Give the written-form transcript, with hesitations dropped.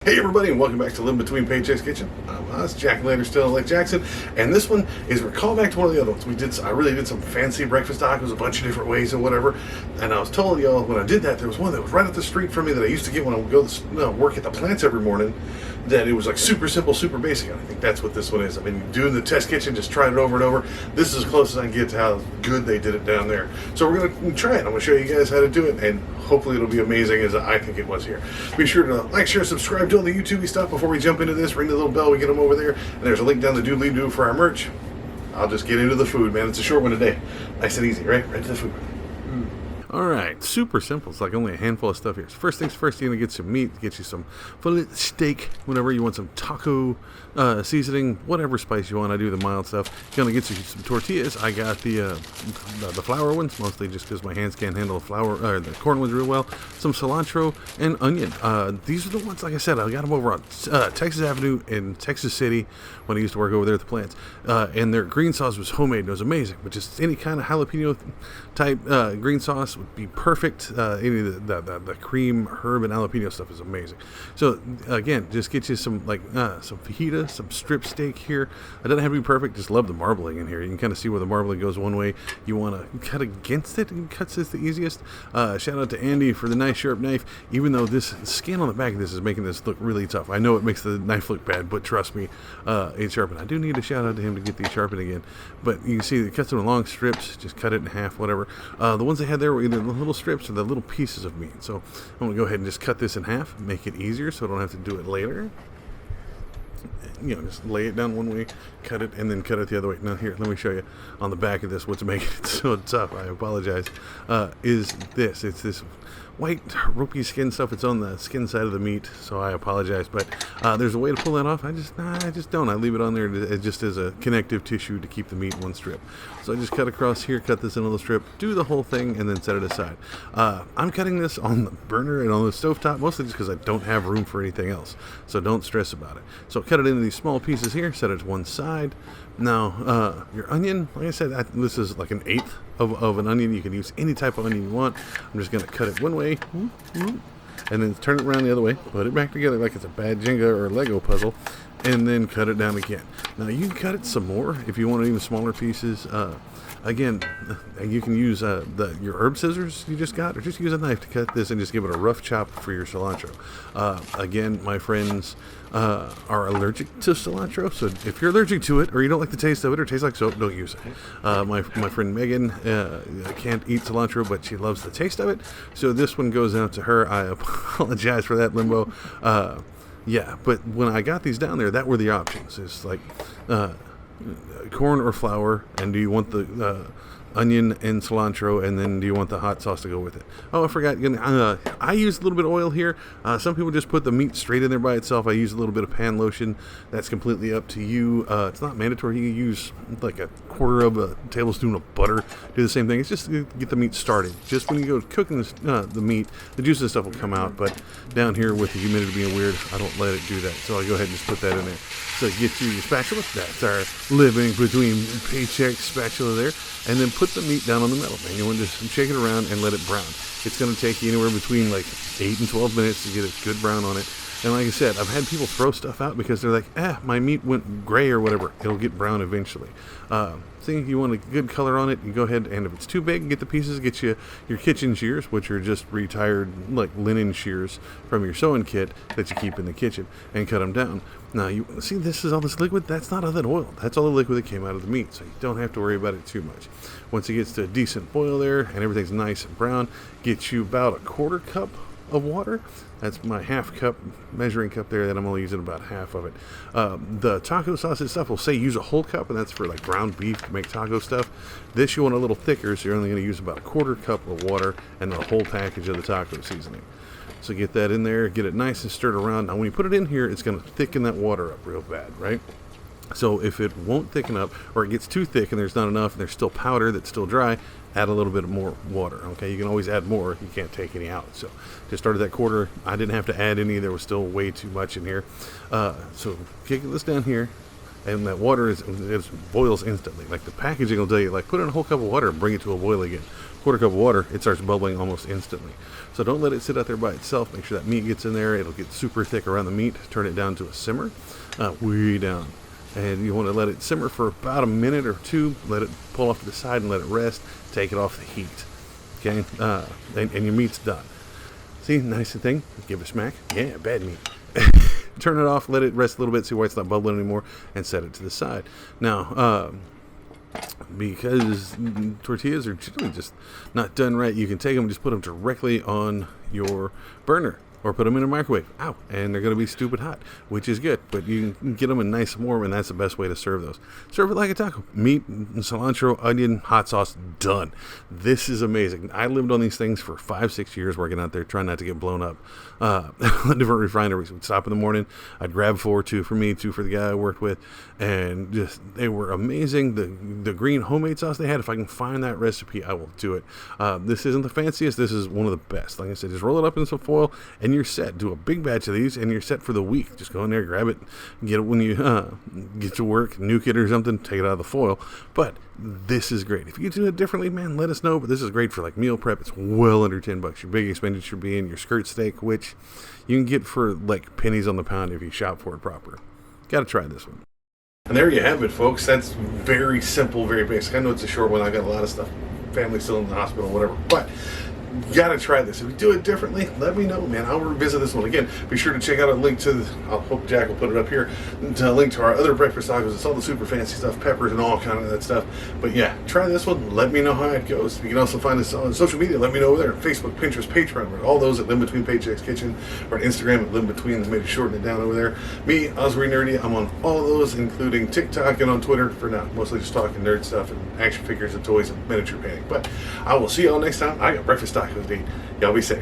Hey everybody, and welcome back to Living Between Paychecks Kitchen. I'm us, Jack Lander, still in Lake Jackson, and this one is we're calling back to one of the other ones. I really did some fancy breakfast tacos, a bunch of different ways and whatever. And I was telling y'all when I did that, there was one that was right up the street from me that I used to get when I would go to work at the plants every morning. That it was like super simple, super basic. And I think that's what this one is. I've been doing the test kitchen, just trying it over and over. This is as close as I can get to how good they did it down there. So we're going to try it. I'm going to show you guys how to do it, and hopefully it'll be amazing as I think it was here. Be sure to like, share, subscribe, do all the YouTube stuff before we jump into this. Ring the little bell, we get them over there. And there's a link down the doodly-doo for our merch. I'll just get into the food, man. It's a short one today. Nice and easy, right? Right to the food. Alright, super simple. It's like only a handful of stuff here. So first things first, you're going to get some meat, get you some fillet steak, whatever you want, some taco seasoning, whatever spice you want. I do the mild stuff. You're going to get you some tortillas. I got the flour ones, mostly just because my hands can't handle the flour or the corn ones real well. Some cilantro and onion. These are the ones, like I said, I got them over on Texas Avenue in Texas City when I used to work over there at the plants. And their green sauce was homemade and it was amazing. But just any kind of jalapeno type green sauce would be perfect. Any of the cream, herb, and jalapeno stuff is amazing. So again, just get you some some fajita, some strip steak here. It doesn't have to be perfect. Just love the marbling in here. You can kind of see where the marbling goes one way. You want to cut against it, and cuts is the easiest. Shout out to Andy for the nice sharp knife. Even though this skin on the back of this is making this look really tough. I know it makes the knife look bad, but trust me, it's sharpened. I do need to shout out to him to get these sharpened again. But you can see it cuts them in long strips. Just cut it in half, whatever. The ones they had there were either the little strips or the little pieces of meat. So I'm going to go ahead and just cut this in half, make it easier so I don't have to do it later. You know, just lay it down one way, cut it, and then cut it the other way. Now here, let me show you on the back of this what's making it so tough. I apologize. It's this white ropey skin stuff. It's on the skin side of the meat, so I apologize. But there's a way to pull that off. I just don't. I leave it on there just as a connective tissue to keep the meat in one strip. So I just cut across here, cut this in a little strip, do the whole thing, and then set it aside. I'm cutting this on the burner and on the stovetop, mostly just because I don't have room for anything else. So don't stress about it. So cut it into these small pieces here, set it to one side. Now, your onion, like I said, this is like an eighth of an onion. You can use any type of onion you want. I'm just going to cut it one way, and then turn it around the other way, put it back together like it's a bad Jenga or Lego puzzle, and then cut it down again. Now, you can cut it some more if you want even smaller pieces. Again, you can use your herb scissors you just got, or just use a knife to cut this and just give it a rough chop for your cilantro. Again, my friends are allergic to cilantro, so if you're allergic to it or you don't like the taste of it or tastes like soap, don't use it. My friend Megan can't eat cilantro, but she loves the taste of it, so this one goes out to her. I apologize for that, Limbo. Yeah, but when I got these down there, that were the options. It's like corn or flour, and do you want the onion and cilantro, and then do you want the hot sauce to go with it? Oh, I forgot. I use a little bit of oil here. Some people just put the meat straight in there by itself. I use a little bit of pan lotion. That's completely up to you. It's not mandatory. You can use like a quarter of a tablespoon of butter. Do the same thing. It's just to get the meat started. Just when you go cooking the meat, the juices and stuff will come out. But down here with the humidity being weird, I don't let it do that. So I go ahead and just put that in there. So get you your spatula. That's our living between paycheck spatula there. And then put the meat down on the metal, man. You want to just shake it around and let it brown. It's going to take you anywhere between like 8 and 12 minutes to get a good brown on it. And like I said, I've had people throw stuff out because they're like, my meat went gray or whatever. It'll get brown eventually. Think you want a good color on it, you go ahead, and if it's too big, get the pieces, get you your kitchen shears, which are just retired like linen shears from your sewing kit that you keep in the kitchen, and cut them down. Now, you see, this is all this liquid. That's not all that oil. That's all the liquid that came out of the meat, so you don't have to worry about it too much. Once it gets to a decent boil there and everything's nice and brown, get you about a quarter cup of water. That's my half cup measuring cup there, that I'm only using about half of it. The taco sausage stuff will say use a whole cup, and that's for like ground beef to make taco stuff. This you want a little thicker, so you're only going to use about a quarter cup of water and the whole package of the taco seasoning. So get that in there, get it nice and stirred around. Now when you put it in here, it's going to thicken that water up real bad, right? So if it won't thicken up, or it gets too thick and there's not enough and there's still powder that's still dry, add a little bit more water. Okay, you can always add more. You can't take any out. So just started that quarter. I didn't have to add any. There was still way too much in here. So kick this down here, and that water it boils instantly. Like the packaging will tell you, like put in a whole cup of water and bring it to a boil again. quarter cup of water, it starts bubbling almost instantly. So don't let it sit out there by itself. Make sure that meat gets in there. It'll get super thick around the meat. Turn it down to a simmer, way down. And you want to let it simmer for about a minute or two. Let it pull off to the side and let it rest. Take it off the heat. Okay, and your meat's done. See, nice thing. Give it a smack. Yeah, bad meat. Turn it off. Let it rest a little bit. See why it's not bubbling anymore, and set it to the side. Now, because tortillas are generally just not done right, you can take them and just put them directly on your burner. Or put them in a microwave. Ow. And they're going to be stupid hot, which is good. But you can get them in nice and warm, and that's the best way to serve those. Serve it like a taco. Meat, cilantro, onion, hot sauce, done. This is amazing. I lived on these things for 5-6 years working out there, trying not to get blown up. Different refineries. We'd stop in the morning. I'd grab 4, 2 for me, 2 for the guy I worked with. And just, they were amazing. The green homemade sauce they had, if I can find that recipe, I will do it. This isn't the fanciest. This is one of the best. Like I said, just roll it up in some foil, and you're set. Do a big batch of these, and you're set for the week. Just go in there, grab it, get it when you get to work, nuke it or something, take it out of the foil. But this is great. If you do it differently, man, let us know. But this is great for like meal prep. It's well under $10. Your big expenditure being your skirt steak, which you can get for like pennies on the pound if you shop for it proper. Got to try this one. And there you have it, folks. That's very simple, very basic. I know it's a short one. I got a lot of stuff. Family still in the hospital, whatever. But you gotta try this. If you do it differently, let me know, man. I'll revisit this one again. Be sure to check out a link to, I hope Jack will put it up here, to a link to our other breakfast tacos. It's all the super fancy stuff, peppers and all kind of that stuff. But yeah, try this one. Let me know how it goes. You can also find us on social media. Let me know over there. Facebook, Pinterest, Patreon, all those at Live Between Paychecks Kitchen, or on Instagram at Live Between. Maybe shorten it down over there. Me, Osprey Nerdy, I'm on all those, including TikTok and on Twitter for now. Mostly just talking nerd stuff and action figures and toys and miniature painting. But I will see y'all next time. I got breakfast tacos to eat. Y'all be safe.